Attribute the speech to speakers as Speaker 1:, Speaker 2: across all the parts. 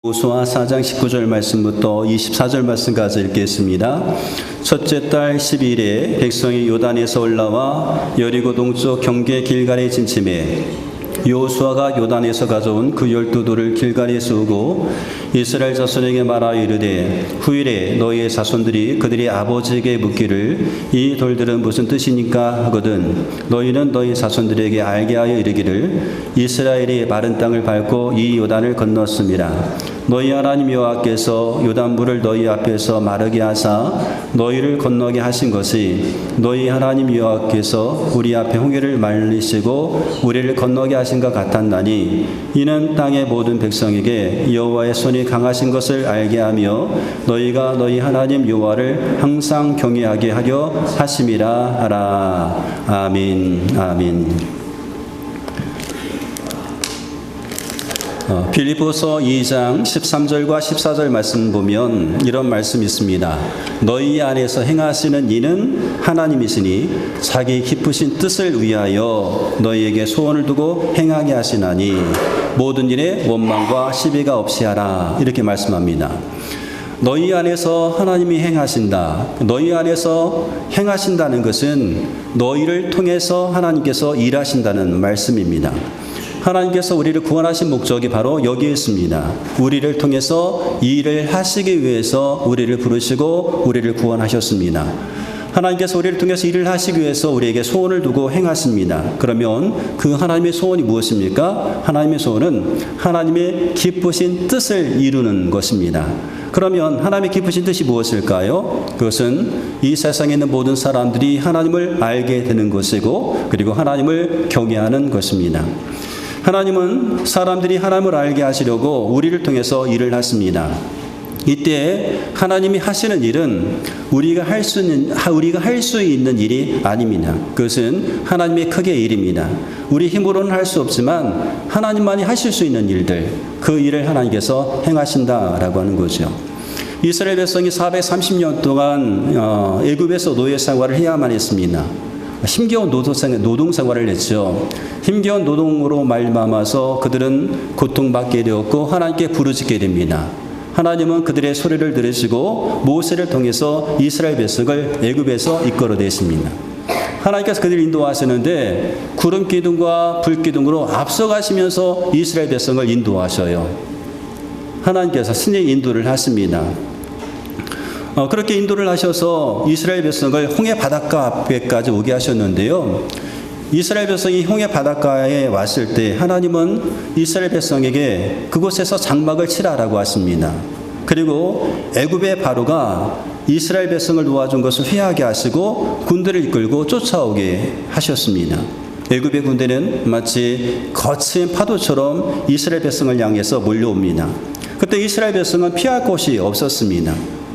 Speaker 1: 여호수아 4장 19절 말씀부터 24절 말씀까지 읽겠습니다. 첫째 달 12일에 백성이 요단에서 올라와 여리고 동쪽 경계 길갈에 진침해 여호수아가 요단에서 가져온 그 12돌을 길갈에 쏘고 이스라엘 자손에게 말하여 이르되 후일에 너희의 자손들이 그들의 아버지에게 묻기를 이 돌들은 무슨 뜻이니까 하거든 너희는 너희 자손들에게 알게 하여 이르기를 이스라엘이 마른 땅을 밟고 이 요단을 건넜습니다. 너희 하나님 여호와께서 요단물을 너희 앞에서 마르게 하사 너희를 건너게 하신 것이 너희 하나님 여호와께서 우리 앞에 홍해를 말리시고 우리를 건너게 하신 것 같았나니 이는 땅의 모든 백성에게 여호와의 손이 강하신 것을 알게 하며 너희가 너희 하나님 여호와를 항상 경외하게 하려 하심이라 하라. 아멘. 아멘. 빌립보서 2장 13절과 14절 말씀 보면 이런 말씀이 있습니다. 너희 안에서 행하시는 이는 하나님이시니 자기 기쁘신 뜻을 위하여 너희에게 소원을 두고 행하게 하시나니 모든 일에 원망과 시비가 없이 하라. 이렇게 말씀합니다. 너희 안에서 하나님이 행하신다. 너희 안에서 행하신다는 것은 너희를 통해서 하나님께서 일하신다는 말씀입니다. 하나님께서 우리를 구원하신 목적이 바로 여기에 있습니다. 우리를 통해서 이 일을 하시기 위해서 우리를 부르시고 우리를 구원하셨습니다. 하나님께서 우리를 통해서 일을 하시기 위해서 우리에게 소원을 두고 행하십니다. 그러면 그 하나님의 소원이 무엇입니까? 하나님의 소원은 하나님의 기쁘신 뜻을 이루는 것입니다. 그러면 하나님의 기쁘신 뜻이 무엇일까요? 그것은 이 세상에 있는 모든 사람들이 하나님을 알게 되는 것이고 그리고 하나님을 경외하는 것입니다. 하나님은 사람들이 하나님을 알게 하시려고 우리를 통해서 일을 하십니다. 이때 하나님이 하시는 일은 우리가 할 수 있는 일이 아닙니다. 그것은 하나님의 크게 일입니다. 우리 힘으로는 할 수 없지만 하나님만이 하실 수 있는 일들, 그 일을 하나님께서 행하신다라고 하는 거죠. 이스라엘 백성이 430년 동안 애굽에서 노예 생활을 해야만 했습니다. 힘겨운 노동 생활을 했죠. 힘겨운 노동으로 말미암아서 그들은 고통받게 되었고 하나님께 부르짖게 됩니다. 하나님은 그들의 소리를 들으시고 모세를 통해서 이스라엘 백성을 애굽에서 이끌어내십니다. 하나님께서 그들을 인도하시는데 구름 기둥과 불 기둥으로 앞서가시면서 이스라엘 백성을 인도하셔요. 하나님께서 신의 인도를 하십니다. 그렇게 인도를 하셔서 이스라엘 백성을 홍해 바닷가 앞에까지 오게 하셨는데요. 이스라엘 백성이 홍해 바닷가에 왔을 때 하나님은 이스라엘 백성에게 그곳에서 장막을 치라라고 하십니다. 그리고 애굽의 바로가 이스라엘 백성을 도와준 것을 회하게 하시고 군대를 이끌고 쫓아오게 하셨습니다. 애굽의 군대는 마치 거친 파도처럼 이스라엘 백성을 향해서 몰려옵니다. 그때 이스라엘 백성은 피할 곳이 없었습니다.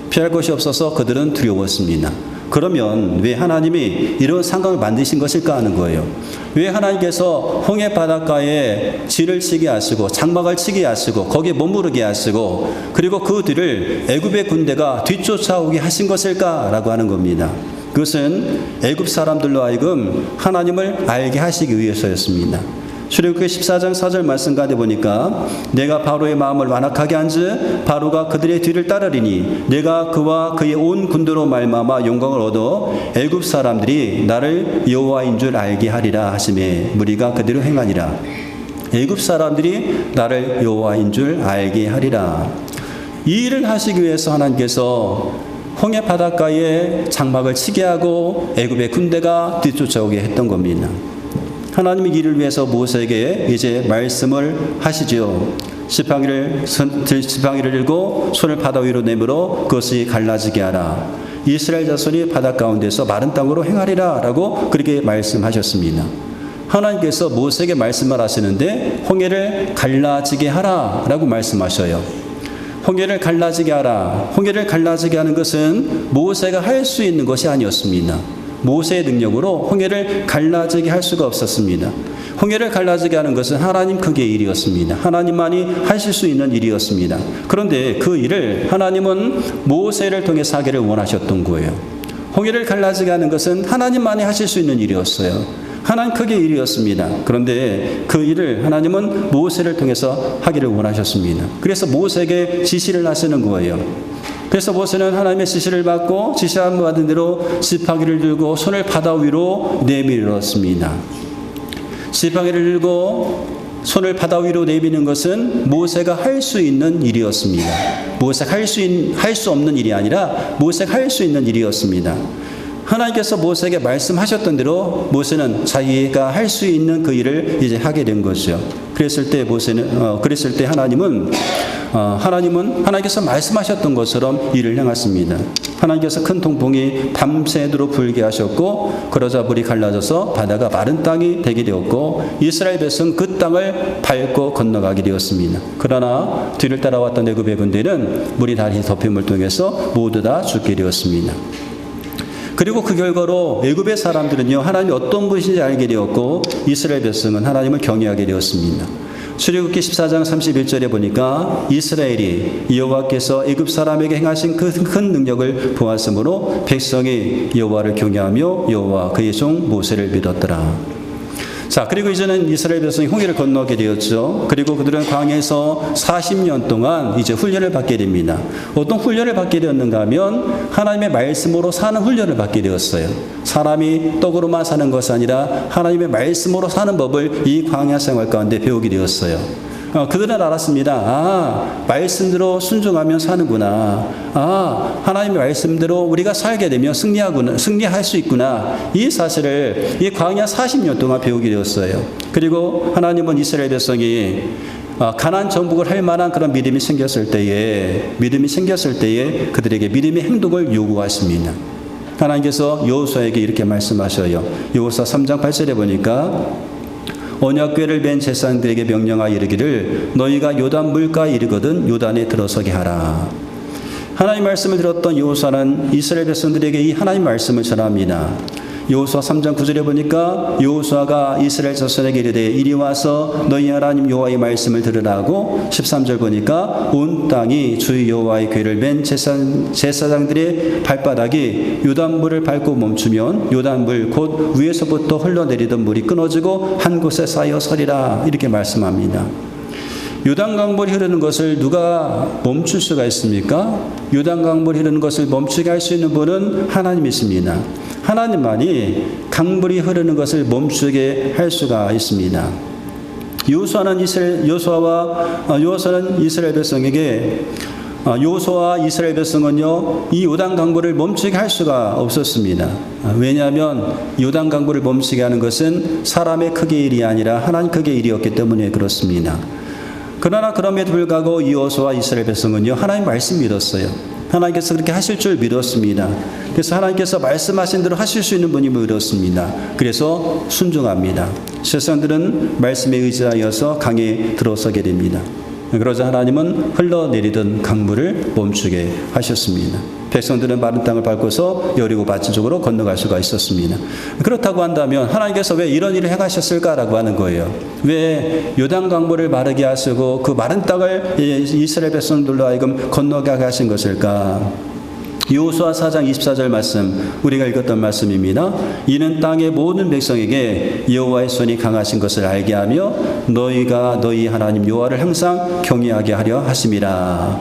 Speaker 1: 피할 곳이 없어서 그들은 두려웠습니다. 그러면 왜 하나님이 이런 상황을 만드신 것일까 하는 거예요. 왜 하나님께서 홍해 바닷가에 진을 치게 하시고 장막을 치게 하시고 거기에 머무르게 하시고 그리고 그 뒤를 애굽의 군대가 뒤쫓아오게 하신 것일까라고 하는 겁니다. 그것은 애굽 사람들로 하여금 하나님을 알게 하시기 위해서였습니다. 출애굽기 14장 4절 말씀 가운데 보니까 내가 바로의 마음을 완악하게 한즉 바로가 그들의 뒤를 따르리니 내가 그와 그의 온 군대로 말미암아 영광을 얻어 애굽 사람들이 나를 여호와인 줄 알게 하리라 하시매 무리가 그대로 행하니라. 애굽 사람들이 나를 여호와인 줄 알게 하리라. 이 일을 하시기 위해서 하나님께서 홍해 바닷가에 장막을 치게 하고 애굽의 군대가 뒤쫓아오게 했던 겁니다. 하나님의 일을 위해서 모세에게 이제 말씀을 하시죠. 지팡이를 들고 손을 바다 위로 내밀어 그것이 갈라지게 하라. 이스라엘 자손이 바다 가운데서 마른 땅으로 행하리라 라고 그렇게 말씀하셨습니다. 하나님께서 모세에게 말씀을 하시는데 홍해를 갈라지게 하라 라고 말씀하셔요. 홍해를 갈라지게 하라. 홍해를 갈라지게 하는 것은 모세가 할 수 있는 것이 아니었습니다. 모세의 능력으로 홍해를 갈라지게 할 수가 없었습니다. 홍해를 갈라지게 하는 것은 하나님 크게 일이었습니다. 하나님만이 하실 수 있는 일이었습니다. 그런데 그 일을 하나님은 모세를 통해서 하기를 원하셨던 거예요. 홍해를 갈라지게 하는 것은 하나님만이 하실 수 있는 일이었어요. 하나님 크게 일이었습니다. 그런데 그 일을 하나님은 모세를 통해서 하기를 원하셨습니다. 그래서 모세에게 지시를 하시는 거예요. 그래서 모세는 하나님의 지시를 받고 지시함 받은 대로 지팡이를 들고 손을 바다 위로 내밀었습니다. 지팡이를 들고 손을 바다 위로 내미는 것은 모세가 할 수 있는 일이었습니다. 모세가 할 수 없는 일이 아니라 모세가 할 수 있는 일이었습니다. 하나님께서 모세에게 말씀하셨던 대로 모세는 자기가 할 수 있는 그 일을 이제 하게 된 거죠. 그랬을 때 하나님께서 말씀하셨던 것처럼 일을 행했습니다. 하나님께서 큰 동풍이 밤새도록 불게 하셨고 그러자 물이 갈라져서 바다가 마른 땅이 되게 되었고 이스라엘 백성 그 땅을 밟고 건너가게 되었습니다. 그러나 뒤를 따라왔던 애굽의 군대는 물이 다시 덮임을 통해서 모두 다 죽게 되었습니다. 그리고 그 결과로 애굽의 사람들은요 하나님이 어떤 분이신지 알게 되었고 이스라엘 백성은 하나님을 경외하게 되었습니다. 출애굽기 14장 31절에 보니까 이스라엘이 여호와께서 애굽 사람에게 행하신 그 큰 능력을 보았으므로 백성이 여호와를 경외하며 여호와 그의 종 모세를 믿었더라. 자, 그리고 이제는 이스라엘 백성이 홍해를 건너게 되었죠. 그리고 그들은 광야에서 40년 동안 이제 훈련을 받게 됩니다. 어떤 훈련을 받게 되었는가 하면 하나님의 말씀으로 사는 훈련을 받게 되었어요. 사람이 떡으로만 사는 것이 아니라 하나님의 말씀으로 사는 법을 이 광야 생활 가운데 배우게 되었어요. 그들은 알았습니다. 말씀대로 순종하면 사는구나. 하나님의 말씀대로 우리가 살게 되면 승리할 수 있구나. 이 사실을 이 광야 40년 동안 배우게 되었어요. 그리고 하나님은 이스라엘 백성이 가나안 정복을 할 만한 그런 믿음이 생겼을 때에 그들에게 믿음의 행동을 요구하십니다. 하나님께서 여호수아에게 이렇게 말씀하셔요. 여호수아 3장 8절에 보니까 언약궤를 맨 제사장들에게 명령하여 이르기를 너희가 요단 물가에 이르거든 요단에 들어서게 하라. 하나님 말씀을 들었던 여호수아는 이스라엘 백성들에게 이 하나님 말씀을 전합니다. 여호수아 3장 9절에 보니까 여호수아가 이스라엘 자손에게 이르되 이리 와서 너희 하나님 여호와의 말씀을 들으라고 13절 보니까 온 땅이 주의 여호와의 궤를 맨 제사장들의 발바닥이 요단물을 밟고 멈추면 요단물 곧 위에서부터 흘러내리던 물이 끊어지고 한 곳에 쌓여 서리라 이렇게 말씀합니다. 요단강물이 흐르는 것을 누가 멈출 수가 있습니까? 요단강물이 흐르는 것을 멈추게 할 수 있는 분은 하나님이십니다. 하나님만이 강물이 흐르는 것을 멈추게 할 수가 있습니다. 여호수아는 이스라엘 백성에게 여호수아와 이스라엘 백성은요 이 요단 강물을 멈추게 할 수가 없었습니다. 왜냐하면 요단 강물을 멈추게 하는 것은 사람의 크기의 일이 아니라 하나님 크기의 일이었기 때문에 그렇습니다. 그러나 그럼에도 불구하고 여호수아와 이스라엘 백성은요 하나님 말씀 믿었어요. 하나님께서 그렇게 하실 줄 믿었습니다. 그래서 하나님께서 말씀하신 대로 하실 수 있는 분이 믿었습니다. 그래서 순종합니다. 세상들은 말씀에 의지하여서 강에 들어서게 됩니다. 그러자 하나님은 흘러내리던 강물을 멈추게 하셨습니다. 백성들은 마른 땅을 밟고서 여리고 밭 쪽으로 건너갈 수가 있었습니다. 그렇다고 한다면 하나님께서 왜 이런 일을 행하셨을까라고 하는 거예요. 왜 요단 강물을 마르게 하시고 그 마른 땅을 이스라엘 백성들로 하여금 건너가게 하신 것일까? 여호수아 4장 24절 말씀 우리가 읽었던 말씀입니다. 이는 땅의 모든 백성에게 여호와의 손이 강하신 것을 알게 하며 너희가 너희 하나님 여호와를 항상 경외하게 하려 하심이라.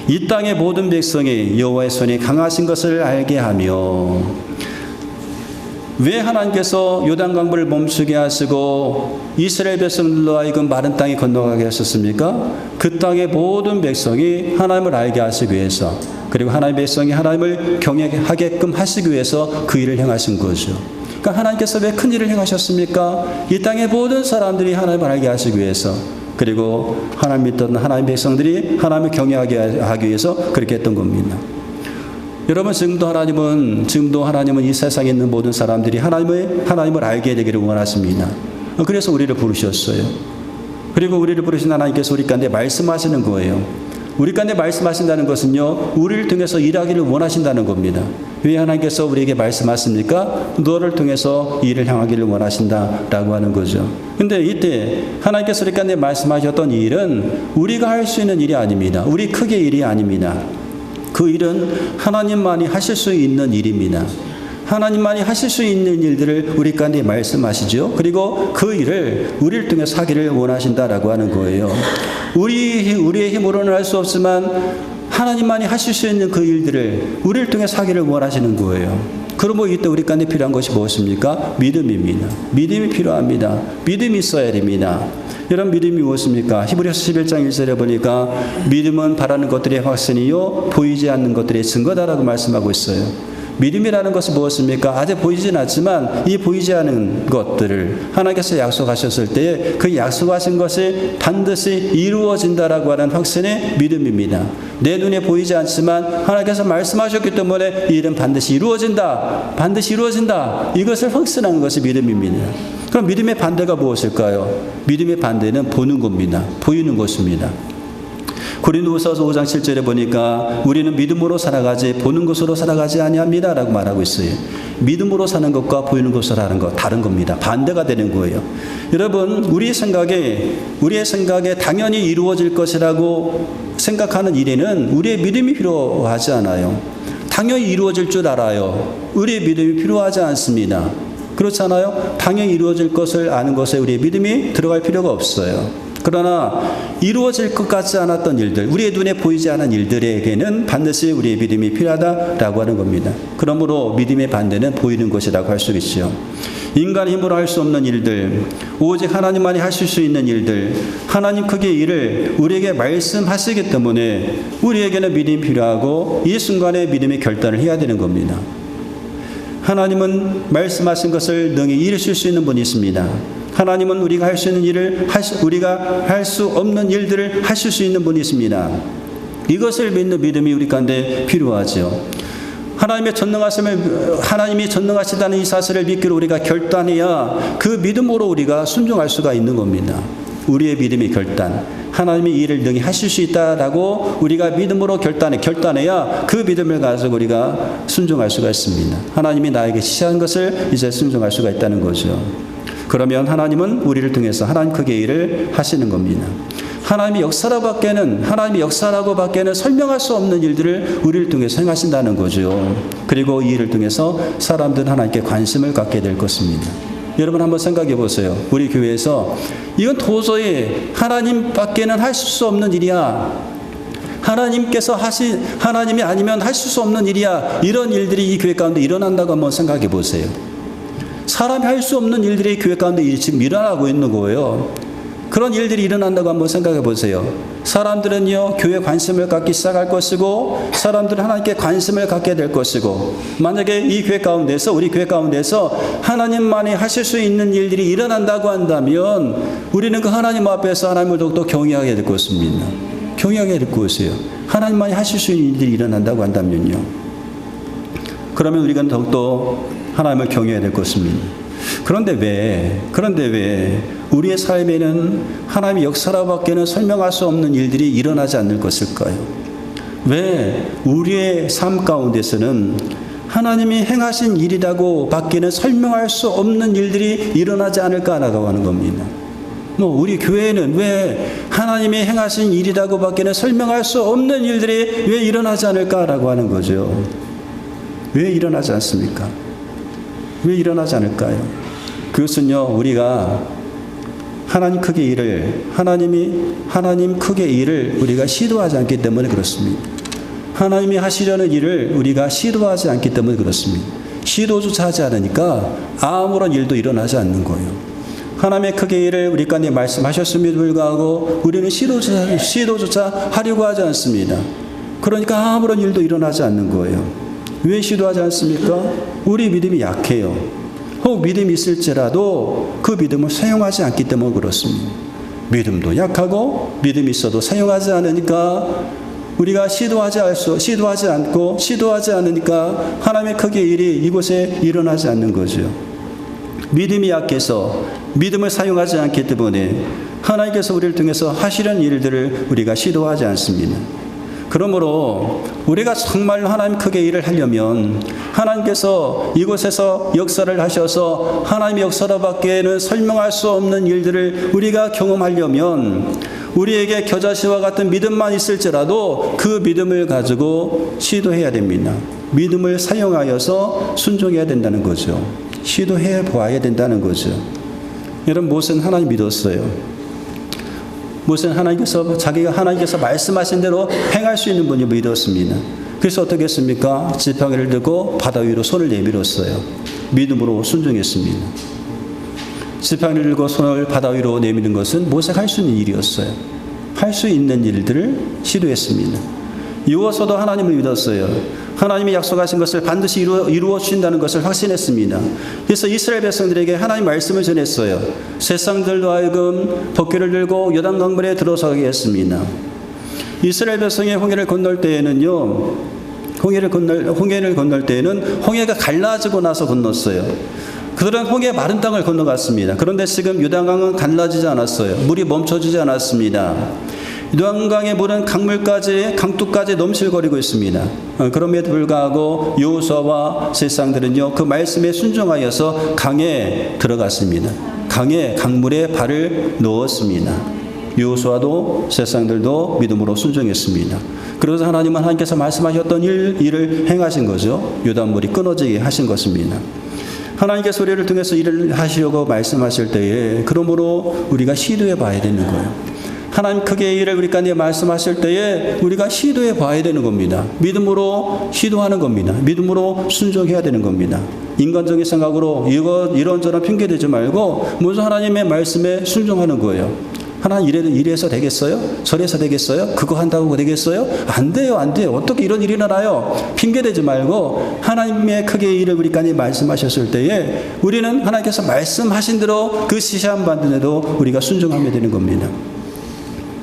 Speaker 1: 이 땅의 모든 백성이 여호와의 손이 강하신 것을 알게 하며 왜 하나님께서 요단강물을 멈추게 하시고 이스라엘 백성들로 하여금 마른 땅에 건너가게 하셨습니까? 그 땅의 모든 백성이 하나님을 알게 하시기 위해서 그리고 하나님의 백성이 하나님을 경외하게끔 하시기 위해서 그 일을 행하신 거죠. 그러니까 하나님께서 왜 큰 일을 행하셨습니까? 이 땅의 모든 사람들이 하나님을 알게 하시기 위해서 그리고 하나님 믿던 하나님의 백성들이 하나님을 경외하게 하기 위해서 그렇게 했던 겁니다. 여러분 지금도 하나님은 이 세상에 있는 모든 사람들이 하나님을 알게 되기를 원하십니다. 그래서 우리를 부르셨어요. 그리고 우리를 부르신 하나님께서 우리 가운데 말씀하시는 거예요. 우리 가운데 말씀하신다는 것은요 우리를 통해서 일하기를 원하신다는 겁니다. 왜 하나님께서 우리에게 말씀하십니까? 너를 통해서 일을 향하기를 원하신다라고 하는 거죠. 근데 이때 하나님께서 우리 가운데 말씀하셨던 이 일은 우리가 할 수 있는 일이 아닙니다. 우리 크게 일이 아닙니다. 그 일은 하나님만이 하실 수 있는 일입니다. 하나님만이 하실 수 있는 일들을 우리 가운데 말씀하시죠. 그리고 그 일을 우리를 통해서 하기를 원하신다라고 하는 거예요. 우리의 힘으로는 할 수 없지만 하나님만이 하실 수 있는 그 일들을 우리를 통해서 하기를 원하시는 거예요. 그러므로 이때 우리 가운데 필요한 것이 무엇입니까? 믿음입니다. 믿음이 필요합니다. 믿음이 있어야 됩니다. 여러분, 믿음이 무엇입니까? 히브리서 11장 1절에 보니까 믿음은 바라는 것들의 확신이요 보이지 않는 것들의 증거다라고 말씀하고 있어요. 믿음이라는 것은 무엇입니까? 아직 보이진 않지만 이 보이지 않은 것들을 하나님께서 약속하셨을 때 그 약속하신 것이 반드시 이루어진다라고 하는 확신의 믿음입니다. 내 눈에 보이지 않지만 하나님께서 말씀하셨기 때문에 이 일은 반드시 이루어진다. 반드시 이루어진다. 이것을 확신하는 것이 믿음입니다. 그럼 믿음의 반대가 무엇일까요? 믿음의 반대는 보는 겁니다. 보이는 것입니다. 고린도후서 5장 7절에 보니까 우리는 믿음으로 살아가지 보는 것으로 살아가지 아니합니다 라고 말하고 있어요. 믿음으로 사는 것과 보이는 것으로 하는 것 다른 겁니다. 반대가 되는 거예요. 여러분, 우리의 생각에 당연히 이루어질 것이라고 생각하는 일에는 우리의 믿음이 필요하지 않아요. 당연히 이루어질 줄 알아요. 우리의 믿음이 필요하지 않습니다. 그렇잖아요? 당연히 이루어질 것을 아는 것에 우리의 믿음이 들어갈 필요가 없어요. 그러나 이루어질 것 같지 않았던 일들, 우리의 눈에 보이지 않은 일들에게는 반드시 우리의 믿음이 필요하다라고 하는 겁니다. 그러므로 믿음의 반대는 보이는 것이라고 할 수 있죠. 인간의 힘으로 할 수 없는 일들, 오직 하나님만이 하실 수 있는 일들, 하나님 크기의 일을 우리에게 말씀하시기 때문에 우리에게는 믿음이 필요하고 이 순간에 믿음의 결단을 해야 되는 겁니다. 하나님은 말씀하신 것을 능히 이루실 수 있는 분이 있습니다. 하나님은 우리가 할 수 있는 일을 우리가 할 수 없는 일들을 하실 수 있는 분이 있습니다. 이것을 믿는 믿음이 우리 가운데 필요하죠. 하나님이 전능하시다는 이 사실을 믿기로 우리가 결단해야 그 믿음으로 우리가 순종할 수가 있는 겁니다. 우리의 믿음의 결단, 하나님이 이 일을 능히 하실 수 있다라고 우리가 믿음으로 결단해야 그 믿음을 가지고 우리가 순종할 수가 있습니다. 하나님이 나에게 지시한 것을 이제 순종할 수가 있다는 거죠. 그러면 하나님은 우리를 통해서 하나님 크기의 일을 하시는 겁니다. 하나님이 역사라고 밖에는 설명할 수 없는 일들을 우리를 통해서 행하신다는 거죠. 그리고 이 일을 통해서 사람들은 하나님께 관심을 갖게 될 것입니다. 여러분 한번 생각해 보세요. 우리 교회에서 이건 도저히 하나님밖에는 하실 수 없는 일이야. 하나님이 아니면 하실 수 없는 일이야. 이런 일들이 이 교회 가운데 일어난다고 한번 생각해 보세요. 사람이 할 수 없는 일들이 교회 가운데 지금 일어나고 있는 거예요. 그런 일들이 일어난다고 한번 생각해 보세요. 사람들은요, 교회에 관심을 갖기 시작할 것이고, 사람들은 하나님께 관심을 갖게 될 것이고, 만약에 우리 교회 가운데서 하나님만이 하실 수 있는 일들이 일어난다고 한다면, 우리는 그 하나님 앞에서 하나님을 더욱더 경외하게 될 것입니다. 경외하게 될 것이에요. 하나님만이 하실 수 있는 일들이 일어난다고 한다면요. 그러면 우리가 더욱더 하나님을 경외해야 될 것입니다. 그런데 왜 우리의 삶에는 하나님의 역사로밖에는 설명할 수 없는 일들이 일어나지 않는 것일까요? 왜 우리의 삶 가운데서는 하나님이 행하신 일이라고 밖에는 설명할 수 없는 일들이 일어나지 않을까라고 하는 겁니다. 우리 교회는 왜 하나님이 행하신 일이라고 밖에는 설명할 수 없는 일들이 왜 일어나지 않을까라고 하는 거죠. 왜 일어나지 않습니까? 왜 일어나지 않을까요? 그것은요, 우리가 하나님 크기의 일을 우리가 시도하지 않기 때문에 그렇습니다. 하나님이 하시려는 일을 우리가 시도하지 않기 때문에 그렇습니다. 시도조차 하지 않으니까 아무런 일도 일어나지 않는 거예요. 하나님의 크기의 일을 우리 가운데 말씀하셨음에도 불구하고 우리는 시도조차 하려고 하지 않습니다. 그러니까 아무런 일도 일어나지 않는 거예요. 왜 시도하지 않습니까? 우리 믿음이 약해요. 혹 믿음이 있을지라도 그 믿음을 사용하지 않기 때문에 그렇습니다. 믿음도 약하고 믿음이 있어도 사용하지 않으니까 우리가 시도하지 않으니까 하나님의 크기의 일이 이곳에 일어나지 않는 거죠. 믿음이 약해서 믿음을 사용하지 않기 때문에 하나님께서 우리를 통해서 하시려는 일들을 우리가 시도하지 않습니다. 그러므로 우리가 정말로 하나님 크게 일을 하려면 하나님께서 이곳에서 역사를 하셔서 하나님의 역사로밖에는 설명할 수 없는 일들을 우리가 경험하려면 우리에게 겨자씨와 같은 믿음만 있을지라도 그 믿음을 가지고 시도해야 됩니다. 믿음을 사용하여서 순종해야 된다는 거죠. 시도해 보아야 된다는 거죠. 여러분, 모세는 하나님 믿었어요. 모세는 자기가 하나님께서 말씀하신 대로 행할 수 있는 분이 믿었습니다. 그래서 어떻게 했습니까? 지팡이를 들고 바다 위로 손을 내밀었어요. 믿음으로 순종했습니다. 지팡이를 들고 손을 바다 위로 내미는 것은 모세가 할 수 있는 일이었어요. 할 수 있는 일들을 시도했습니다. 이어서도 하나님을 믿었어요. 하나님이 약속하신 것을 반드시 이루어 주신다는 것을 확신했습니다. 그래서 이스라엘 백성들에게 하나님 말씀을 전했어요. 세상들도 하여금 덮개를 들고 요단강물에 들어서게 했습니다. 이스라엘 백성이 홍해를 건널 때에는요, 홍해를 건널 때에는 홍해가 갈라지고 나서 건넜어요. 그들은 홍해 마른 땅을 건너갔습니다. 그런데 지금 요단강은 갈라지지 않았어요. 물이 멈춰지지 않았습니다. 요단강의 물은 강둑까지 넘실거리고 있습니다. 그럼에도 불구하고 여호수아와 제사장들은요, 그 말씀에 순종하여서 강에 들어갔습니다. 강물에 발을 넣었습니다. 여호수아도 제사장들도 믿음으로 순종했습니다. 그래서 하나님께서 말씀하셨던 일을 행하신 거죠. 요단물이 끊어지게 하신 것입니다. 하나님께서 우리를 통해서 일을 하시려고 말씀하실 때에 그러므로 우리가 시도해 봐야 되는 거예요. 하나님 크게 일을 우리 가운데 말씀하실 때에 우리가 시도해 봐야 되는 겁니다. 믿음으로 시도하는 겁니다. 믿음으로 순종해야 되는 겁니다. 인간적인 생각으로 이런저런 핑계대지 말고 먼저 하나님의 말씀에 순종하는 거예요. 하나님 이래서 되겠어요? 저래서 되겠어요? 그거 한다고 되겠어요? 안 돼요. 어떻게 이런 일이 일어나요? 핑계대지 말고 하나님의 크게 일을 우리 가운데 말씀하셨을 때에 우리는 하나님께서 말씀하신 대로 그 시시한 반대로 우리가 순종하면 되는 겁니다.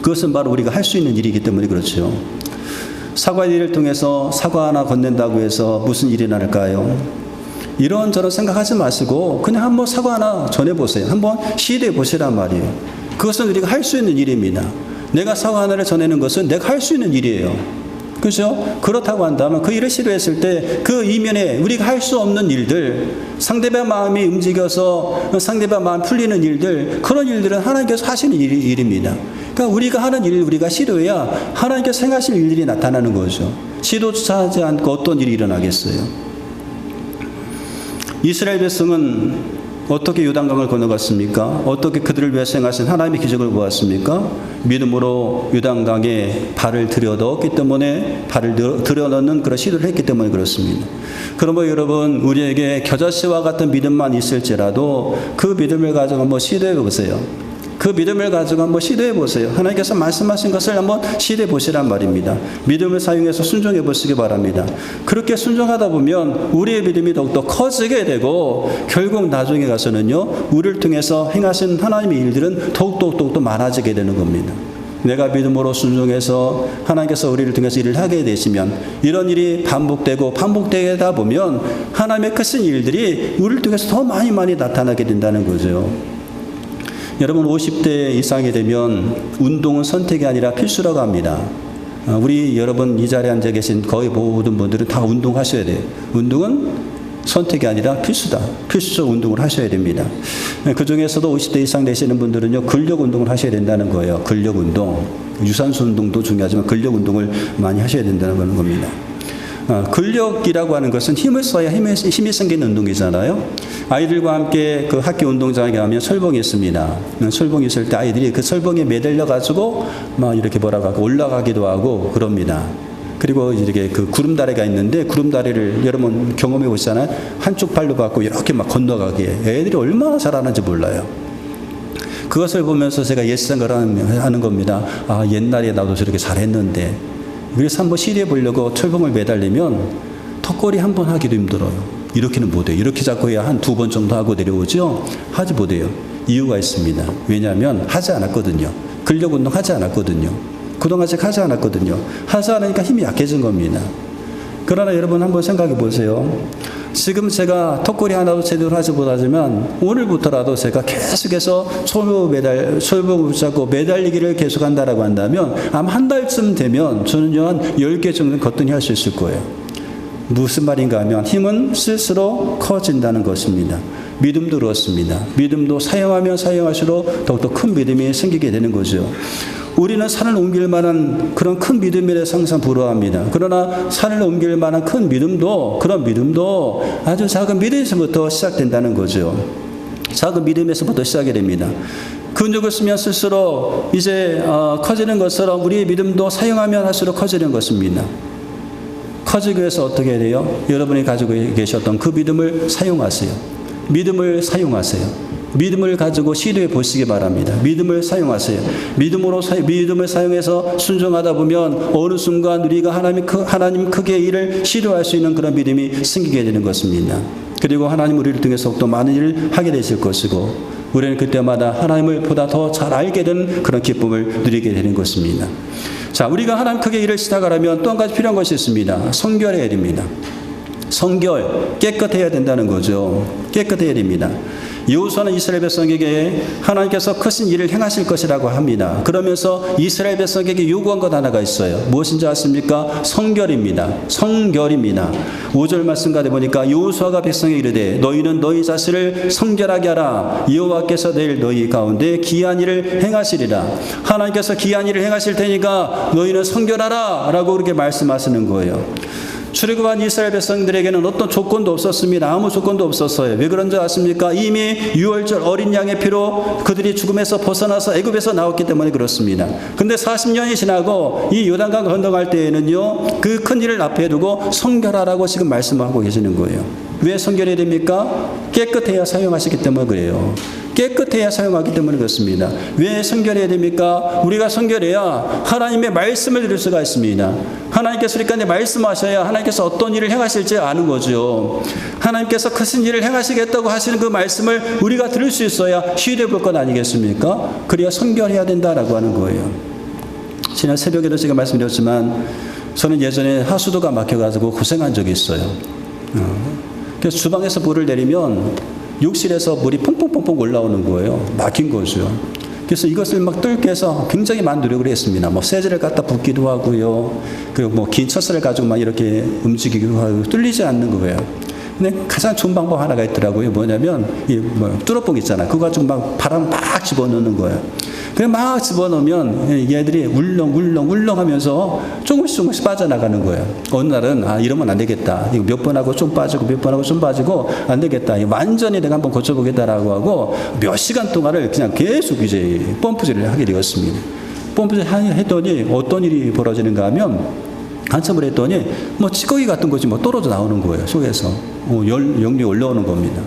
Speaker 1: 그것은 바로 우리가 할 수 있는 일이기 때문에 그렇죠. 사과 일을 통해서 사과 하나 건넨다고 해서 무슨 일이 날까요? 이런저런 생각하지 마시고 그냥 한번 사과 하나 전해보세요. 한번 시도해 보시란 말이에요. 그것은 우리가 할 수 있는 일입니다. 내가 사과 하나를 전하는 것은 내가 할 수 있는 일이에요. 그렇죠? 그렇다고 한다면 그 일을 시도했을 때 그 이면에 우리가 할 수 없는 일들, 상대방 마음이 움직여서 상대방 마음 풀리는 일들, 그런 일들은 하나님께서 하시는 일입니다. 그러니까 우리가 하는 일을 우리가 시도해야 하나님께서 행하실 일들이 나타나는 거죠. 시도조차 하지 않고 어떤 일이 일어나겠어요? 이스라엘 백성은 어떻게 요단강을 건너갔습니까? 어떻게 그들을 위해서 행하신 하나님의 기적을 보았습니까? 믿음으로 요단강에 발을 들여넣었기 때문에 발을 들여넣는 그런 시도를 했기 때문에 그렇습니다. 그러므로 여러분, 우리에게 겨자씨와 같은 믿음만 있을지라도 그 믿음을 가지고 한번 시도해 보세요. 그 믿음을 가지고 한번 시도해 보세요. 하나님께서 말씀하신 것을 한번 시도해 보시란 말입니다. 믿음을 사용해서 순종해 보시기 바랍니다. 그렇게 순종하다 보면 우리의 믿음이 더욱더 커지게 되고 결국 나중에 가서는요, 우리를 통해서 행하신 하나님의 일들은 더욱더 많아지게 되는 겁니다. 내가 믿음으로 순종해서 하나님께서 우리를 통해서 일을 하게 되시면 이런 일이 반복되다 보면 하나님의 크신 일들이 우리를 통해서 더 많이 나타나게 된다는 거죠. 여러분, 50대 이상이 되면 운동은 선택이 아니라 필수라고 합니다. 우리 여러분 이 자리에 앉아 계신 거의 모든 분들은 다 운동하셔야 돼요. 운동은 선택이 아니라 필수다. 필수적 운동을 하셔야 됩니다. 그 중에서도 50대 이상 되시는 분들은요, 근력 운동을 하셔야 된다는 거예요. 근력 운동. 유산소 운동도 중요하지만 근력 운동을 많이 하셔야 된다는 겁니다. 근력이라고 하는 것은 힘을 써야 힘이 생기는 운동이잖아요. 아이들과 함께 그 학교 운동장에 가면 철봉이 있습니다. 철봉이 있을 때 아이들이 그 철봉에 매달려 가지고 막 이렇게 올라가기도 하고 그럽니다. 그리고 이렇게 그 구름다리가 있는데 구름다리를 여러분 경험해 보시잖아요. 한쪽 발로 받고 이렇게 막 건너가기에 애들이 얼마나 잘하는지 몰라요. 그것을 보면서 제가 옛 생각을 하는 겁니다. 아, 옛날에 나도 저렇게 잘했는데. 그래서 한번 시도해 보려고 철봉을 매달리면 턱걸이 한 번 하기도 힘들어요. 이렇게는 못해요. 이렇게 잡고 해야 한 2번 정도 하고 내려오죠. 하지 못해요. 이유가 있습니다. 왜냐하면 하지 않았거든요. 근력 운동 하지 않았거든요. 그동안 아직 하지 않았거든요. 하지 않으니까 힘이 약해진 겁니다. 그러나 여러분 한번 생각해 보세요. 지금 제가 턱걸이 하나도 제대로 하지 못하지만 오늘부터라도 제가 계속해서 솔봉을 붙잡고 매달리기를 계속한다라고 한다면 아마 한 달쯤 되면 저는요 한 10개 정도는 거뜬히 할 수 있을 거예요. 무슨 말인가 하면 힘은 스스로 커진다는 것입니다. 믿음도 그렇습니다. 믿음도 사용하면 사용할수록 더욱더 큰 믿음이 생기게 되는 거죠. 우리는 산을 옮길 만한 그런 큰 믿음에 대해서 항상 부러워합니다. 그러나 산을 옮길 만한 큰 믿음도, 그런 믿음도 아주 작은 믿음에서부터 시작된다는 거죠. 작은 믿음에서부터 시작이 됩니다. 근육을 쓰면 쓸수록 이제 커지는 것처럼 우리의 믿음도 사용하면 할수록 커지는 것입니다. 커지기 위해서 어떻게 해야 돼요? 여러분이 가지고 계셨던 그 믿음을 사용하세요. 믿음을 사용하세요. 믿음을 가지고 시도해 보시기 바랍니다. 믿음을 사용하세요. 믿음을 사용해서 순종하다 보면 어느 순간 우리가 하나님 크게 일을 시도할 수 있는 그런 믿음이 생기게 되는 것입니다. 그리고 하나님 우리를 통해서 또 많은 일을 하게 되실 것이고 우리는 그때마다 하나님을 보다 더 잘 알게 되는 그런 기쁨을 누리게 되는 것입니다. 자, 우리가 하나님 크게 일을 시작하려면 또 한 가지 필요한 것이 있습니다. 성결해야 됩니다. 성결, 깨끗해야 된다는 거죠. 깨끗해야 됩니다. 여호수아는 이스라엘 백성에게 하나님께서 크신 일을 행하실 것이라고 합니다. 그러면서 이스라엘 백성에게 요구한 것 하나가 있어요. 무엇인지 아십니까? 성결입니다. 성결입니다. 5절 말씀 가다 보니까 여호수아가 백성에게 이르되 너희는 너희 자신을 성결하게 하라. 여호와께서 내일 너희 가운데 기이한 일을 행하시리라. 하나님께서 기이한 일을 행하실 테니까 너희는 성결하라 라고 그렇게 말씀하시는 거예요. 출애굽한 이스라엘 백성들에게는 어떤 조건도 없었습니다. 아무 조건도 없었어요. 왜 그런지 아십니까? 이미 유월절 어린 양의 피로 그들이 죽음에서 벗어나서 애굽에서 나왔기 때문에 그렇습니다. 근데 40년이 지나고 이 요단강 건너갈 때에는요, 그 큰 일을 앞에 두고 성결하라고 지금 말씀하고 계시는 거예요. 왜 성결해야 됩니까? 깨끗해야 사용하시기 때문에 그래요. 깨끗해야 사용하기 때문에 그렇습니다. 왜 성결해야 됩니까? 우리가 성결해야 하나님의 말씀을 들을 수가 있습니다. 하나님께서 그러니까 말씀하셔야 하나님께서 어떤 일을 행하실지 아는 거죠. 하나님께서 크신 일을 행하시겠다고 하시는 그 말씀을 우리가 들을 수 있어야 시도해 볼 것 아니겠습니까? 그래야 성결해야 된다라고 하는 거예요. 지난 새벽에도 제가 말씀드렸지만 저는 예전에 하수도가 막혀가지고 고생한 적이 있어요. 그래서 주방에서 물을 내리면 욕실에서 물이 퐁퐁퐁퐁 올라오는 거예요. 막힌 거죠. 그래서 이것을 막 뚫기 위해서 굉장히 많은 노력을 했습니다. 뭐 세제를 갖다 붓기도 하고요. 그리고 뭐 긴 첫슬을 가지고 막 이렇게 움직이기도 하고 뚫리지 않는 거예요. 근데 가장 좋은 방법 하나가 있더라고요. 뭐냐면 이 뭐 뚫어뽕 있잖아요. 그거 가지고 막 바람 막 집어넣는 거예요. 그냥 막 집어넣으면 얘들이 울렁울렁 하면서 조금씩 빠져나가는 거예요. 어느 날은 이러면 안 되겠다. 이거 몇 번 하고 좀 빠지고 몇 번 하고 좀 빠지고 안 되겠다. 이거 완전히 내가 한번 고쳐보겠다라고 하고 몇 시간 동안을 그냥 계속 이제 펌프질을 하게 되었습니다. 펌프질 했더니 어떤 일이 벌어지는가 하면 한참을 했더니 뭐 찌꺼기 같은 것이 뭐 떨어져 나오는 거예요. 속에서 열이 올라오는 겁니다.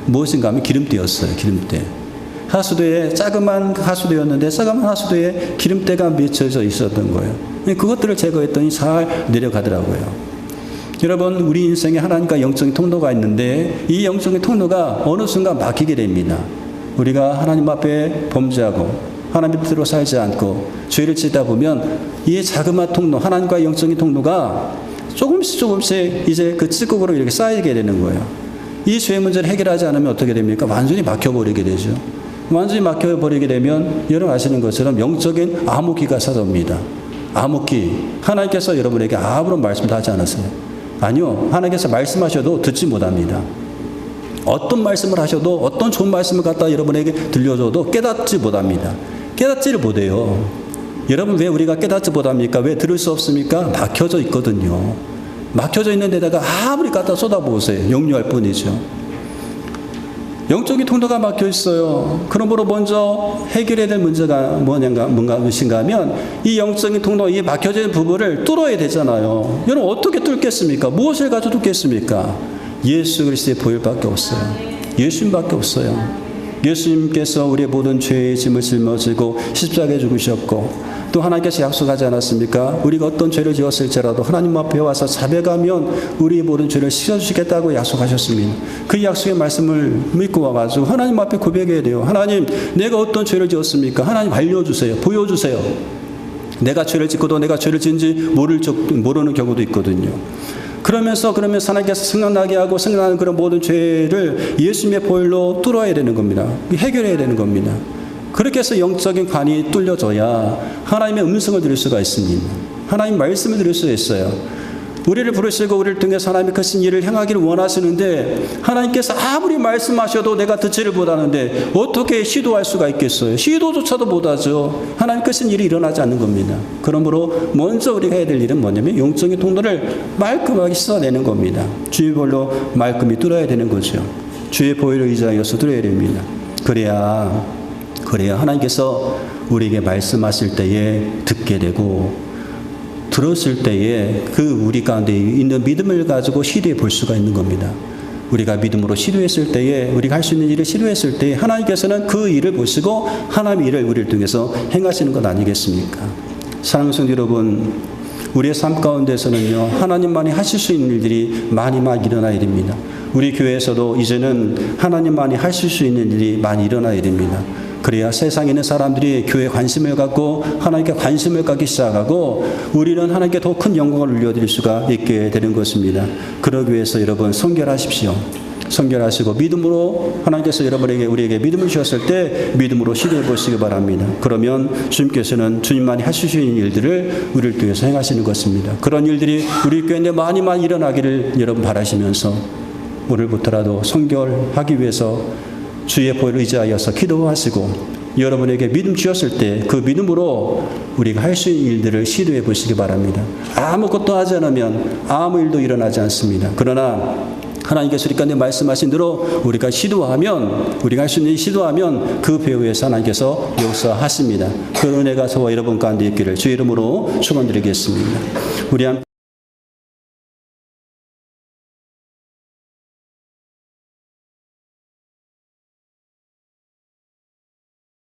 Speaker 1: 무엇인가 하면 기름때였어요. 기름때. 하수도에 자그마한 하수도였는데 자그마한 하수도에 기름때가 맺혀져 있었던 거예요. 그것들을 제거했더니 잘 내려가더라고요. 여러분, 우리 인생에 하나님과 영적인 통로가 있는데 이 영적인 통로가 어느 순간 막히게 됩니다. 우리가 하나님 앞에 범죄하고 하나님 뜻대로 살지 않고 죄를 짓다 보면 이 자그마한 통로, 하나님과 영적인 통로가 조금씩 이제 그 찌꺼기로 이렇게 쌓이게 되는 거예요. 이 죄 문제를 해결하지 않으면 어떻게 됩니까? 완전히 막혀버리게 되죠. 완전히 막혀버리게 되면 여러분 아시는 것처럼 영적인 암흑기가 찾아옵니다. 암흑기. 하나님께서 여러분에게 아무런 말씀도 하지 않았어요. 아니요. 하나님께서 말씀하셔도 듣지 못합니다. 어떤 말씀을 하셔도 어떤 좋은 말씀을 갖다 여러분에게 들려줘도 깨닫지 못합니다. 깨닫지를 못해요. 여러분 왜 우리가 깨닫지 못합니까? 왜 들을 수 없습니까? 막혀져 있거든요. 막혀져 있는 데다가 아무리 갖다 쏟아보세요. 역류할 뿐이죠. 영적인 통로가 막혀 있어요. 그러므로 먼저 해결해야 될 문제가 무엇인가 하면 이 영적인 통로, 이 막혀져 있는 부분을 뚫어야 되잖아요. 여러분 어떻게 뚫겠습니까? 무엇을 가지고 뚫겠습니까? 예수 그리스도의 보혈밖에 없어요. 예수님밖에 없어요. 예수님께서 우리의 모든 죄의 짐을 짊어지고 십자가에 죽으셨고 또 하나님께서 약속하지 않았습니까? 우리가 어떤 죄를 지었을지라도 하나님 앞에 와서 자백하면 우리의 모든 죄를 씻어주시겠다고 약속하셨습니다. 그 약속의 말씀을 믿고 와가지고 하나님 앞에 고백해야 돼요. 하나님, 내가 어떤 죄를 지었습니까? 하나님 알려주세요. 보여주세요. 내가 죄를 짓고도 내가 죄를 지은지 모르는 경우도 있거든요. 그러면서 하나님께서 생각나게 하고 생각나는 그런 모든 죄를 예수님의 보혈로 뚫어야 되는 겁니다. 해결해야 되는 겁니다. 그렇게 해서 영적인 관이 뚫려져야 하나님의 음성을 들을 수가 있습니다. 하나님 말씀을 들을 수 있어요. 우리를 부르시고 우리를 통해서 하나님의 크신 일을 행하기를 원하시는데 하나님께서 아무리 말씀하셔도 내가 듣지를 못하는데 어떻게 시도할 수가 있겠어요? 시도조차도 못하죠. 하나님 크신 일이 일어나지 않는 겁니다. 그러므로 먼저 우리가 해야 될 일은 뭐냐면 영적인 통로를 말끔하게 씻어내는 겁니다. 주의 보혈로 말끔히 뚫어야 되는 거죠. 주의 보혈을 의지하여서 뚫어야 됩니다. 그래야 하나님께서 우리에게 말씀하실 때에 듣게 되고 들었을 때에 그 우리 가운데 있는 믿음을 가지고 시도해 볼 수가 있는 겁니다. 우리가 믿음으로 시도했을 때에 우리가 할 수 있는 일을 시도했을 때에 하나님께서는 그 일을 보시고 하나님의 일을 우리를 통해서 행하시는 것 아니겠습니까? 사랑하는 성도 여러분, 우리의 삶 가운데서는요 하나님만이 하실 수 있는 일들이 많이 일어나야 됩니다. 우리 교회에서도 이제는 하나님만이 하실 수 있는 일이 많이 일어나야 됩니다. 그래야 세상에 있는 사람들이 교회에 관심을 갖고 하나님께 관심을 갖기 시작하고 우리는 하나님께 더 큰 영광을 올려드릴 수가 있게 되는 것입니다. 그러기 위해서 여러분 성결하십시오. 성결하시고 믿음으로 하나님께서 우리에게 믿음을 주셨을 때 믿음으로 시도해 보시기 바랍니다. 그러면 주님께서는 주님만이 하실 수 있는 일들을 우리를 통해서 행하시는 것입니다. 그런 일들이 우리 교회에 많이 일어나기를 여러분 바라시면서 오늘부터라도 성결하기 위해서 주의 보혈을 의지하여서 기도하시고 여러분에게 믿음 주셨을 때 그 믿음으로 우리가 할 수 있는 일들을 시도해 보시기 바랍니다. 아무것도 하지 않으면 아무 일도 일어나지 않습니다. 그러나 하나님께서 우리 가운데 말씀하신 대로 우리가 할 수 있는 일 시도하면 그 배후에서 하나님께서 역사하십니다. 그 은혜가 저와 여러분 가운데 있기를 주의 이름으로 축원드리겠습니다. 우리 함께